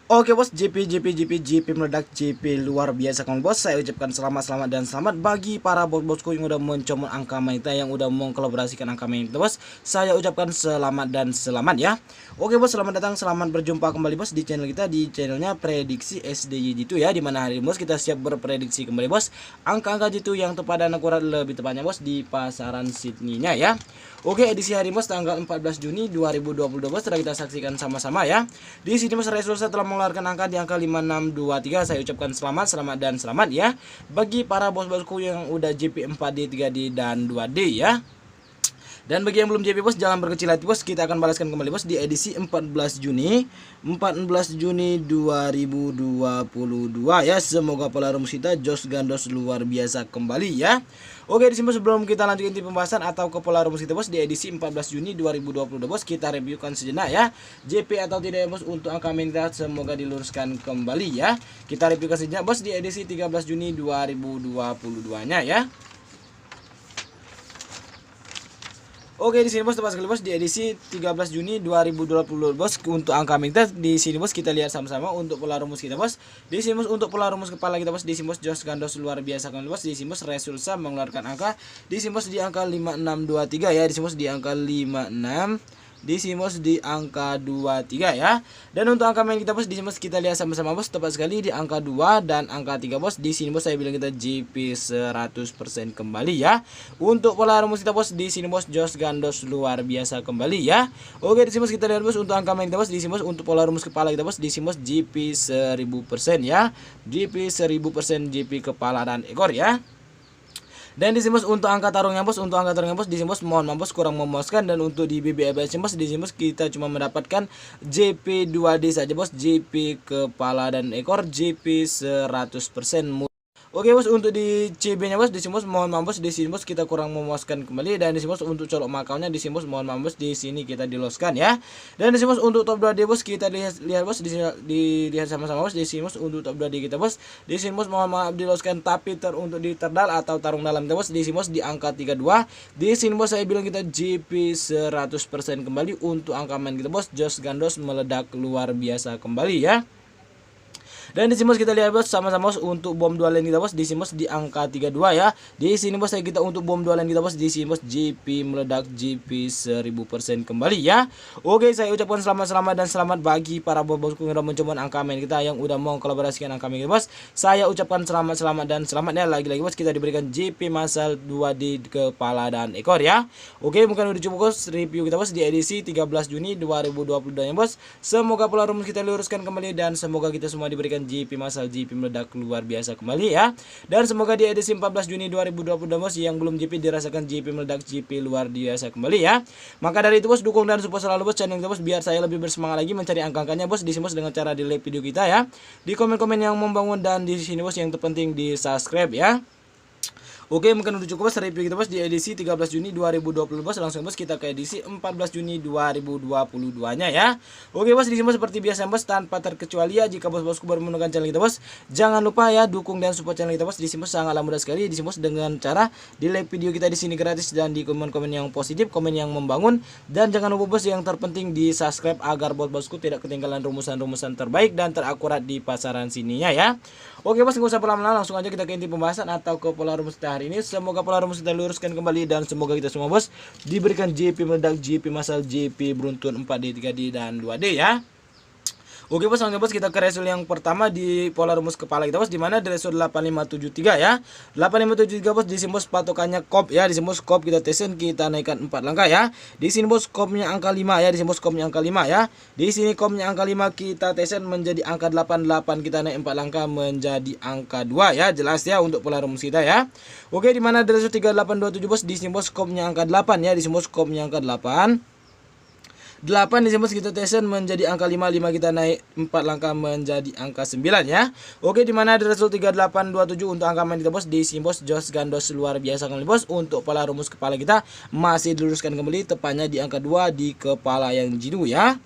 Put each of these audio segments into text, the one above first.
Oke bos, JP meledak, JP luar biasa kawan bos. Saya ucapkan selamat dan selamat bagi para bos-bosku yang udah mencomot angka Manita, yang udah mengkolaborasikan angka Manita bos. Saya ucapkan selamat dan selamat ya. Oke bos, selamat datang, selamat berjumpa kembali bos di channel kita, di channelnya Prediksi SDY Jitu ya. Dimana hari ini bos kita siap berprediksi kembali bos angka-angka Jitu yang tepat dan akurat, lebih tepatnya bos di pasaran Sydney-nya ya. Oke, edisi hari bos tanggal 14 Juni 2022 bos, sudah kita saksikan sama-sama ya. Di sini bos Resulsa telah mengeluarkan angka di angka 5623. Saya ucapkan selamat dan selamat ya bagi para bos-bosku yang udah JP 4D, 3D dan 2D ya. Dan bagi yang belum JP bos, jangan berkecil hati bos, kita akan balaskan kembali bos di edisi 14 Juni 2022 ya. Semoga pola rumus kita jos gandos luar biasa kembali ya. Oke, di sini sebelum kita lanjutin di pembahasan atau ke pola rumus kita bos di edisi 14 Juni 2022 bos, kita reviewkan sejenak ya JP atau tidak ya bos untuk angka minta, semoga diluruskan kembali ya. Kita reviewkan sejenak bos di edisi 13 Juni 2022 nya ya. Oke, di sini bos tepat sekali bos di edisi 13 Juni 2020 bos untuk angka minta. Di sini bos kita lihat sama-sama untuk pola rumus kita bos. Di sini bos untuk pola rumus kepala kita bos, di sini bos jos gandos luar biasa kan bos. Di sini bos Resulsa mengeluarkan angka di sini bos di angka 5623 ya. Di sini bos di angka 56, di sini bos di angka 23 ya. Dan untuk angka main kita bos, di sini bos kita lihat sama-sama bos tepat sekali di angka 2 dan angka 3 bos. Di sini bos saya bilang kita JP 100% kembali ya. Untuk pola rumus kita bos, di sini bos jos gandos luar biasa kembali ya. Oke, di sini bos kita lihat bos untuk angka main kita bos, di sini bos untuk pola rumus kepala kita bos, di sini bos JP 1000% ya. JP 1000% JP kepala dan ekor ya. Dan di sini bos untuk angka tarungnya bos, di sini bos mohon maaf bos kurang memuaskan. Dan untuk di BBFS bos, di sini bos kita cuma mendapatkan JP 2D saja bos, JP kepala dan ekor JP 100%. Oke bos, untuk di CB nya bos, di sini bos mohon maaf bos, di sini bos kita kurang memuaskan kembali. Dan di sini bos untuk colok makaunya, di sini bos mohon maaf bos, di sini kita diloskan ya. Dan di sini bos untuk top 2D bos kita lihat bos, di sini dilihat sama-sama bos. Di sini bos untuk top 2D kita bos, di sini bos mohon maaf diloskan, tapi untuk di terdal atau tarung dalam kita bos, di sini bos di angka 32. Di sini bos saya bilang kita JP 100% kembali untuk angka main kita bos, jos gandos meledak luar biasa kembali ya. Dan di sini bos kita lihat bos sama-sama bos untuk bom dua lane kita bos, di sini bos di angka 32 ya. Di sini bos saya kita untuk bom dua lane kita bos, di sini bos JP meledak JP 1000% kembali ya. Oke, saya ucapkan selamat dan selamat bagi para bos-bosku yang udah mencoba angka main kita, yang udah mau kolaborasikan angka main kita bos. Saya ucapkan selamat dan selamat ya. Lagi-lagi bos kita diberikan JP masal 2D kepala dan ekor ya. Oke, mungkin udah cukup bos review kita bos di edisi 13 Juni 2022 ya bos. Semoga pola rumus kita luruskan kembali dan semoga kita semua diberikan JP masal JP meledak luar biasa kembali ya. Dan semoga di edisi 14 Juni 2022 bos yang belum JP dirasakan JP meledak JP luar biasa kembali ya. Maka dari itu bos, dukung dan support selalu bos channel kita bos, biar saya lebih bersemangat lagi mencari angka-angkanya bos di sini bos, dengan cara di like video kita ya, di komen-komen yang membangun, dan di sini bos yang terpenting di subscribe ya. Oke, mungkin udah cukup bos review kita bos di edisi 13 Juni 2020 bos. Langsung bos kita ke edisi 14 Juni 2022 nya ya. Oke bos, di sini bos seperti biasa bos, tanpa terkecuali ya, jika bos-bosku baru menemukan channel kita bos, jangan lupa ya dukung dan support channel kita bos. Di sini bos sangatlah mudah sekali, di sini bos dengan cara di like video kita di sini gratis, dan di komen-komen yang positif, komen yang membangun, dan jangan lupa bos yang terpenting di subscribe agar bos-bosku tidak ketinggalan rumusan-rumusan terbaik dan terakurat di pasaran sininya ya. Oke bos, nggak usah lama-lama, langsung aja kita ke inti pembahasan atau ke pola rumus kita hari ini. Semoga pola rumus kita luruskan kembali dan semoga kita semua bos diberikan JP meledak, JP masal, JP beruntun 4D, 3D dan 2D ya. Oke bos, langsung bos kita ke result yang pertama di pola rumus kepala kita bos, di mana di result 8573 ya. 8573 bos, di sini bos patokannya kop ya. Di sini bos kop kita testen, kita naikkan 4 langkah ya. Di sini bos kopnya angka 5 ya. Di sini bos kopnya angka 5 ya. Di sini kopnya angka 5 kita testen menjadi angka 88, kita naik 4 langkah menjadi angka 2 ya. Jelas ya untuk pola rumus kita ya. Oke, di mana di result 3827 bos, di sini bos kopnya angka 8 ya. Di sini bos kopnya angka 8 di sini bos kita testen menjadi angka 5, kita naik 4 langkah menjadi angka 9 ya. Oke, di mana ada result 3827 untuk angka main kita bos, di sini bos jos gandos luar biasa kembali bos. Untuk pola rumus kepala kita masih diluruskan kembali, tepatnya di angka 2 di kepala yang jitu ya.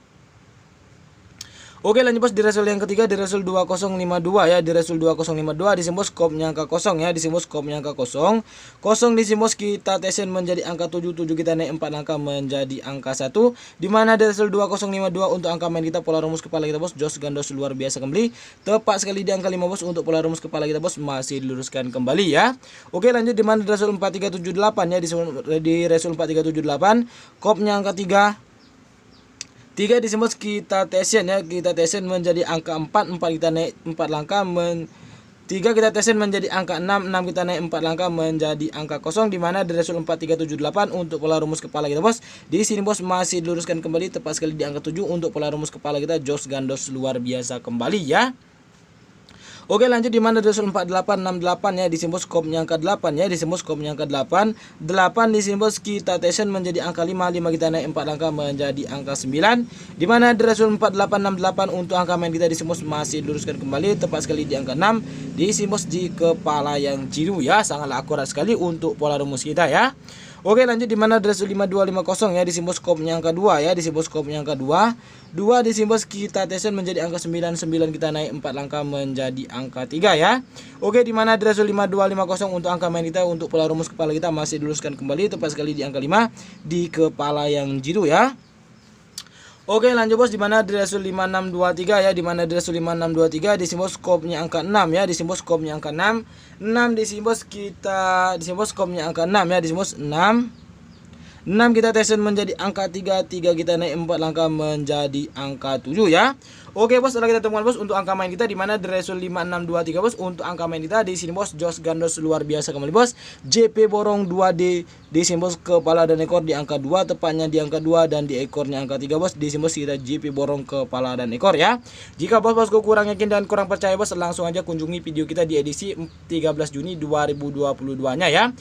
Oke, lanjut bos di result yang ketiga, di result 2052 ya, di result 2052 di sini bos skopnya angka kosong ya, di sini bos skopnya angka kosong. Kosong di sini bos kita tesin menjadi angka 7, 7 kita naik 4 angka menjadi angka 1. Di mana di result 2052 untuk angka main kita pola rumus kepala kita bos jos gandos luar biasa kembali. Tepat sekali di angka 5 bos untuk pola rumus kepala kita bos masih diluruskan kembali ya. Oke, lanjut di mana di result 4378 ya, di result 4378 kopnya angka 3 di sini bos kita tesin ya, kita tesin menjadi angka 4, 4 kita naik 4 langkah 3 kita tesin menjadi angka 6, 6 kita naik 4 langkah menjadi angka kosong. Di mana di result 4378 untuk pola rumus kepala kita bos di sini bos masih diluruskan kembali tepat sekali di angka 7 untuk pola rumus kepala kita jos gandos luar biasa kembali ya. Oke, lanjut di mana result 4868 ya, di sini bos skopnya angka 8 ya, di sini bos skopnya angka 8. 8 di sini bos kita tesin menjadi angka 5, 5 kita naik 4 langkah menjadi angka 9. Di mana di result 4868 untuk angka main kita di sini bos masih diluruskan kembali tepat sekali di angka 6. Di sini bos di kepala yang jiru ya, sangatlah akurat sekali untuk pola rumus kita ya. Oke, lanjut di mana result 5250 ya, di sini bos skopnya angka 2 ya, di sini bos skopnya angka 2. 2 di sini bos kita tesin menjadi angka 9, 9 kita naik 4 langkah menjadi angka 3 ya. Oke, di mana di result 5250 untuk angka main kita untuk pola rumus kepala kita masih diluruskan kembali tepat sekali di angka 5 di kepala yang jiru ya. Oke, lanjut bos di mana di result 5623 ya, di mana di result 5623 di sini bos skopnya angka 6 ya, di sini bos skopnya angka 6. 6 di sini bos kita di sini bos skopnya angka 6 ya, di sini bos 6. 6 kita tesin menjadi angka 3, 3 kita naik 4 langkah menjadi angka 7 ya. Oke bos, setelah kita temukan bos untuk angka main kita di mana di result 5623 bos untuk angka main kita di sini bos jos gandos luar biasa kembali bos. JP borong 2D di sini bos kepala dan ekor di angka 2, tepatnya di angka 2 dan di ekornya angka 3 bos. Di sini bos kita JP borong kepala dan ekor ya. Jika bos-bosku kurang yakin dan kurang percaya bos, langsung aja kunjungi video kita di edisi 13 Juni 2022-nya ya.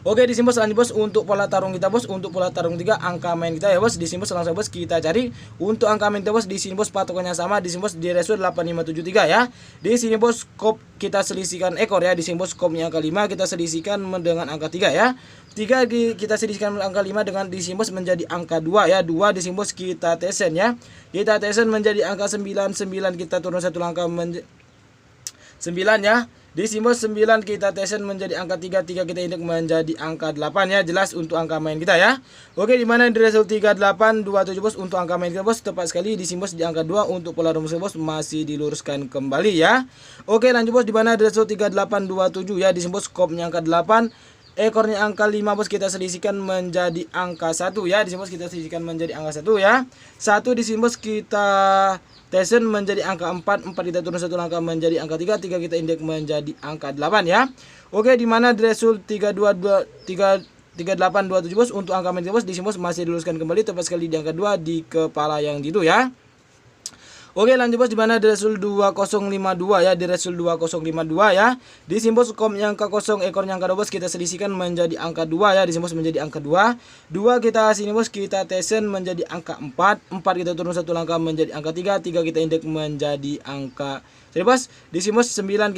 Oke, di sini bos lanjut bos untuk pola tarung kita bos, untuk pola tarung 3 angka main kita ya bos. Di sini bos langsung bos kita cari untuk angka main kita bos. Di sini bos patokannya sama, di sini bos di result 8573 ya. Di sini bos skop kita selisihkan ekor ya. Di sini bos skopnya angka 5 kita selisihkan dengan angka 3 ya. 3 kita selisihkan angka 5 dengan di sini bos menjadi angka 2 ya. 2 di sini bos kita tesen ya. Kita tesen menjadi angka 9, 9 kita turun satu langkah 9 ya. Di sini bos 9 kita tesen menjadi angka 3, 3 kita indeks menjadi angka 8 ya. Jelas untuk angka main kita ya. Oke, di mana di result 3827 bos untuk angka main kita bos tepat sekali di sini bos di angka 2 untuk pola rumus bos masih diluruskan kembali ya. Oke, lanjut bos di mana di result 3827 ya, di sini bos skopnya angka 8. Ekornya angka 5 bos kita selisihkan menjadi angka 1 ya. Di sini bos kita selisihkan menjadi angka 1 ya. 1 di sini bos kita tesen menjadi angka 4, 4 kita turun satu langkah menjadi angka 3, 3 kita indeks menjadi angka 8 ya. Oke, di mana di result 3827 bos untuk angka main bos di sini bos masih diluruskan kembali tepat sekali di angka 2 di kepala yang jitu ya. Oke, lanjut bos di mana di result 2052 ya, di result 2052 ya. Di sini bos skopnya angka 0, ekornya angka 2 bos kita selisihkan menjadi angka 2 ya. Di sini bos menjadi angka 2. 2 kita sini bos kita tesen menjadi angka 4, 4 kita turun satu langkah menjadi angka 3, 3 kita indeks menjadi angka. Jadi bos, di sini bos 9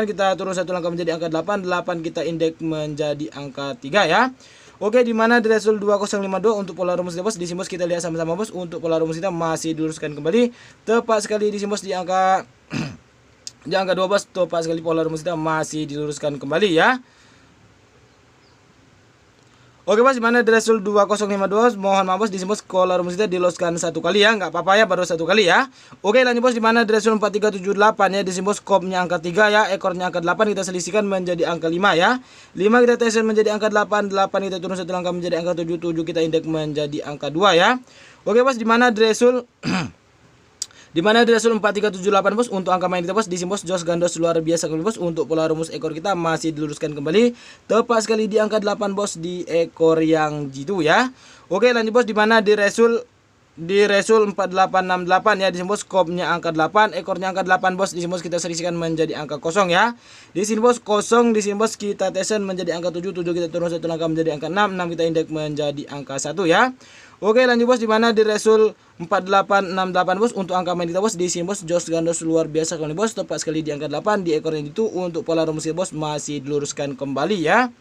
kita turun satu langkah menjadi angka 8, 8 kita indeks menjadi angka 3 ya. Oke, di mana di result 2052 untuk pola rumus kita bos, di sini bos kita lihat sama-sama bos untuk pola rumus kita masih diluruskan kembali tepat sekali di sini bos di angka 2 bos, tepat sekali pola rumus kita masih diluruskan kembali ya. Oke bos, di mana di result 2052 mohon maaf bos di sini bos pola rumus kita diloskan satu kali ya, nggak apa-apa ya, baru satu kali ya. Oke, lanjut bos di mana di result 4378 ya, di sini bos skopnya angka 3 ya, ekornya angka 8 kita selisihkan menjadi angka 5 ya. 5 kita tesen menjadi angka 8, 8 kita turun satu langkah menjadi angka 7, 7 kita indeks menjadi angka 2 ya. Oke bos, di mana di result 4378 bos untuk angka main kita bos di sini bos jos gandos luar biasa kembali bos untuk pola rumus ekor kita masih diluruskan kembali tepat sekali di angka 8 bos di ekor yang jitu ya. Oke, lanjut bos di mana di result 4868 ya, di sini bos skopnya angka 8, ekornya angka 8 bos. Di sini bos kita selisihkan menjadi angka 0 ya. Di sini bos 0, di sini bos kita tesen menjadi angka 7, 7 kita turun satu langkah menjadi angka 6, 6 kita indeks menjadi angka 1 ya. Oke, lanjut bos di mana di result 4868 bos untuk angka main kita bos di sini bos jos gandos luar biasa kali bos tepat sekali di angka 8 di ekornya itu untuk pola rumus kita bos masih diluruskan kembali ya.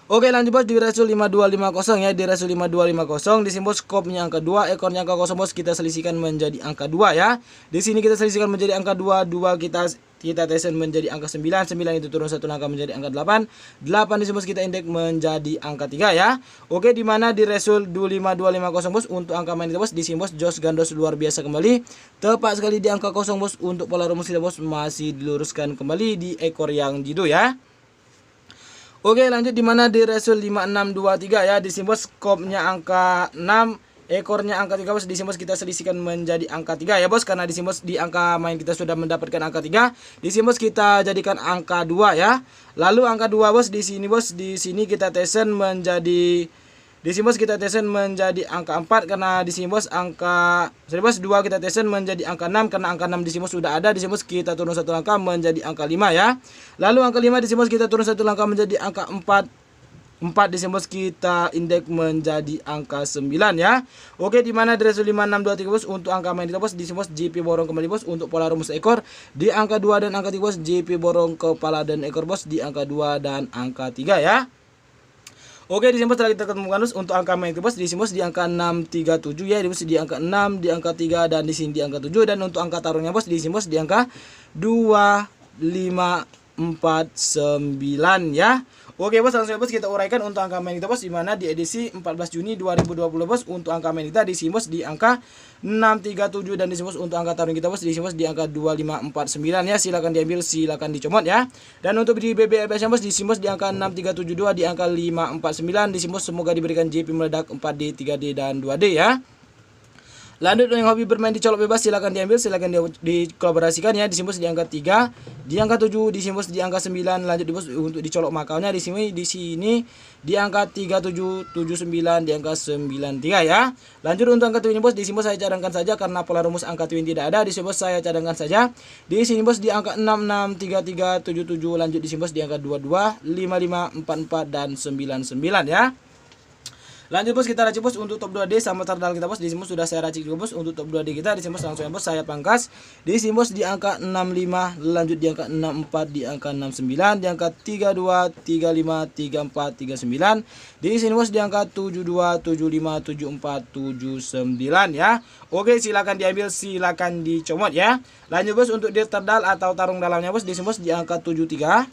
Oke, lanjut bos di ratio 5250 ya. Di ratio 5250 di sini bos skopnya angka 2, ekornya angka 0 bos, kita selisihkan menjadi angka 2 ya. Di sini kita selisihkan menjadi angka 2, 2 kita tesen menjadi angka 9, 9 itu turun satu angka menjadi angka 8, 8 di sini bos kita indeks menjadi angka 3 ya. Oke, di mana di ratio 25250 bos untuk angka main kita bos, di sini bos jos gandos luar biasa kembali. Tepat sekali di angka 0 bos, untuk pola rumus kita bos masih diluruskan kembali di ekor yang jitu ya. Oke, lanjut di mana di ratio 5623 ya. Di sini bos skopnya angka 6, ekornya angka 3 bos. Di sini bos kita selisihkan menjadi angka 3 ya bos, karena di sini bos di angka main kita sudah mendapatkan angka 3. Di sini bos kita jadikan angka 2 ya. Lalu angka 2 bos di sini kita tesen menjadi angka 4, karena di sini bos angka 2 kita tesen menjadi angka 6, karena angka 6 di sini bos sudah ada. Di sini bos kita turun satu angka menjadi angka 5 ya. Lalu angka 5 di sini bos kita turun satu angka menjadi angka 4. 4 di sini bos kita indeks menjadi angka 9 ya. Oke, di mana di ratio 5623 bos untuk angka main kita bos, di sini bos JP borong kembali bos untuk pola rumus ekor di angka 2 dan angka 3 bos, JP borong kepala dan ekor bos di angka 2 dan angka 3 ya. Oke, di sini bos setelah kita ketemukan bos untuk angka main bos, di sini bos di angka 637 ya, di bos di angka 6, di angka 3 dan di sini di angka 7, dan untuk angka taruhnya bos di sini bos di angka 2549 ya. Oke bos, langsung bos kita uraikan untuk angka main kita bos, di mana di edisi 14 Juni 2020 bos untuk angka main kita di sini bos di angka 637, dan di sini bos untuk angka taruh kita bos di sini bos di angka 2549 ya. Silakan diambil, silakan dicomot ya. Dan untuk di BBFS bos di sini bos di angka 6372, di angka 549 di sini bos, semoga diberikan JP meledak 4D, 3D dan 2D ya. Lanjut yang hobi bermain di colok bebas, silakan diambil, silakan dikolaborasikan ya. Di sini bos di angka 3, di angka 7, di sini bos di angka 9. Lanjut di bos untuk dicolok makaunya di sini di angka 3779, di angka 93 ya. Lanjut untuk angka twin bos, di sini bos saya cadangkan saja karena pola rumus angka twin tidak ada. Di sini bos saya cadangkan saja. Di sini bos di angka 663377. Lanjut di sini bos di angka 22, 5544 dan 99 ya. Lanjut bos, kita racik bos untuk top 2D sama tardal kita bos. Di sini bos sudah saya racik juga bos untuk top 2D kita. Di sini bos langsung bos saya pangkas. Di sini bos di angka 65, lanjut di angka 64, di angka 69, di angka 32, 35, 34, 39. Di sini bos di angka 72, 75, 74, 79 ya. Oke, silakan diambil, silakan dicomot ya. Lanjut bos untuk di tardal atau tarung dalamnya bos. Di sini bos di angka 73,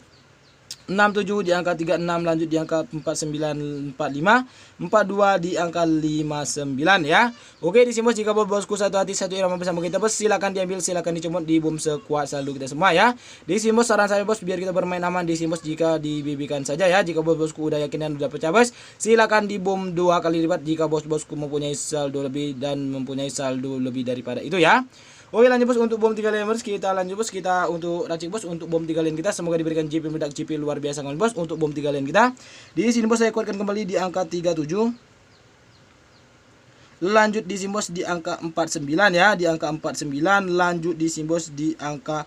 67, di angka 36, lanjut di angka 4945, 42 di angka 59 ya. Oke, di sini bos jika bosku satu hati satu irama bersama kita bos, silakan diambil, silakan dicomot, di boom sekuat selalu kita semua ya. Di sini bos saran saya bos biar kita bermain aman, di sini bos jika dibibikan saja ya. Jika bosku udah yakin dan udah percaya bos, silakan di boom 2 kali lipat jika bosku mempunyai saldo lebih dan mempunyai saldo lebih daripada itu ya. Oke, lanjut bos untuk bom 3 lane bos, kita lanjut bos, kita untuk racik bos untuk bom 3 lane kita, semoga diberikan JP meledak, JP luar biasa kalian bos untuk bom 3 lane kita. Di sini bos saya kuatkan kembali di angka 37. Lanjut di sini bos di angka 49 ya, di angka 49, lanjut di sini bos di angka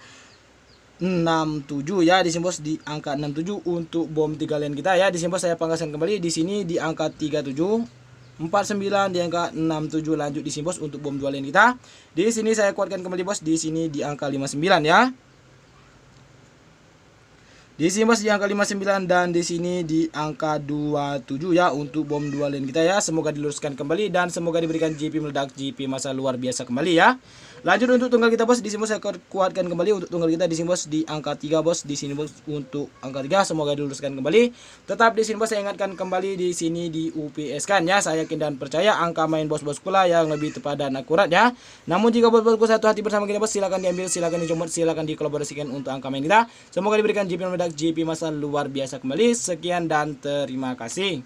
67 ya, di sini bos di angka 67 untuk bom 3 lane kita ya. Di sini bos saya pangkaskan kembali di sini di angka 37. 49 di angka 67, lanjut di sini bos untuk bom 2 lane kita. Di sini saya kuatkan kembali bos di sini di angka 59 ya. Di sini bos di angka 59 dan di sini di angka 27 ya untuk bom 2 lane kita ya. Semoga diluruskan kembali dan semoga diberikan JP meledak, JP masa luar biasa kembali ya. Lanjut untuk tunggal kita bos, di sini bos saya kuatkan kembali untuk tunggal kita di sini bos di angka 3 bos. Di sini bos untuk angka 3 semoga diluruskan kembali. Tetap di sini bos saya ingatkan kembali di sini di UPS kan ya. Saya yakin dan percaya angka main bos-bosku lah yang lebih tepat dan akurat ya. Namun jika bos-bosku satu hati bersama kita bos, silakan diambil, silakan dicomot, silakan dikolaborasikan untuk angka main kita. Semoga diberikan JP meledak, JP masa luar biasa kembali. Sekian dan terima kasih.